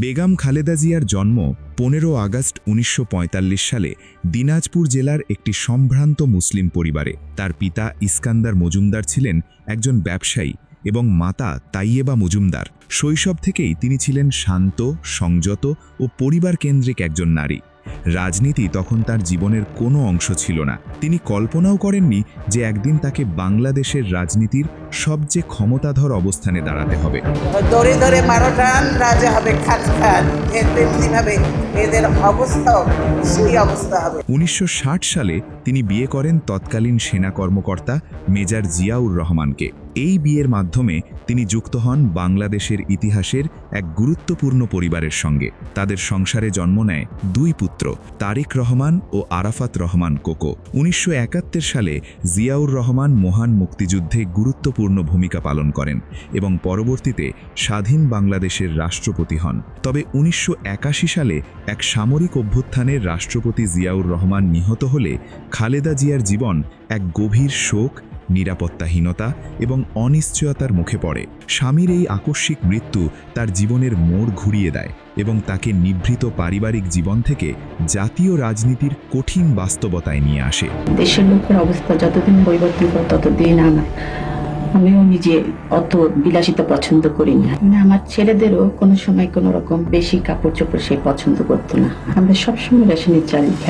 বেগম খালেদা জিয়ার জন্ম ১৫ আগস্ট ১৯৪৫ সালে দিনাজপুর জেলার একটি সম্ভ্রান্ত মুসলিম পরিবারে। তার পিতা ইস্কান্দার মজুমদার ছিলেন একজন ব্যবসায়ী এবং মাতা তাইয়েবা মজুমদার। শৈশব থেকেই তিনি ছিলেন শান্ত, সংযত ও পরিবার কেন্দ্রিক একজন নারী। রাজনীতি তখন তার জীবনের কোনো অংশ ছিল না। তিনি কল্পনাও করেননি যে একদিন তাকে বাংলাদেশের রাজনীতির সবচেয়ে ক্ষমতাধর অবস্থানে দাঁড়াতে হবে। ধরে ধরে ১২টা রাজা হবে খান খান, তেমনিভাবে এদের অবস্থাও সেই অবস্থা হবে। ১৯৬০ সালে তিনি বিয়ে করেন তৎকালীন সেনা কর্মকর্তা মেজর জিয়াউর রহমানকে। এই বিয়ের মাধ্যমে তিনি যুক্ত হন বাংলাদেশের ইতিহাসের এক গুরুত্বপূর্ণ পরিবারের সঙ্গে। তাদের সংসারে জন্ম নেয় দুই পুত্র, তারেক রহমান ও আরাফাত রহমান কোকো। ১৯৭১ সালে জিয়াউর রহমান মহান মুক্তিযুদ্ধে গুরুত্বপূর্ণ ভূমিকা পালন করেন এবং পরবর্তীতে স্বাধীন বাংলাদেশের রাষ্ট্রপতি হন। তবে ১৯৮১ সালে এক সামরিক অভ্যুত্থানে রাষ্ট্রপতি জিয়াউর রহমান নিহত হলে খালেদা জিয়ার জীবন এক গভীর শোক, নিরাপত্তাহীনতা এবং অনিশ্চয়তার মুখে পড়ে। স্বামীর এই আকস্মিক মৃত্যু তার জীবনের মোড় ঘুরিয়ে দেয় এবং তাকে নিভৃত পারিবারিক জীবন থেকে জাতীয় রাজনীতির কঠিন বাস্তবতায় নিয়ে আসে। দেশের লোকের অবস্থা যতদিন পরিবর্তন করে ততদিন আমিও নিজে অত বিলাসিতা পছন্দ করি না। আমার ছেলেদেরও কোনো সময় কোনো রকম বেশি কাপড় চোপড় সে পছন্দ করতো না। আমরা সবসময় রেশনের চাল খাই।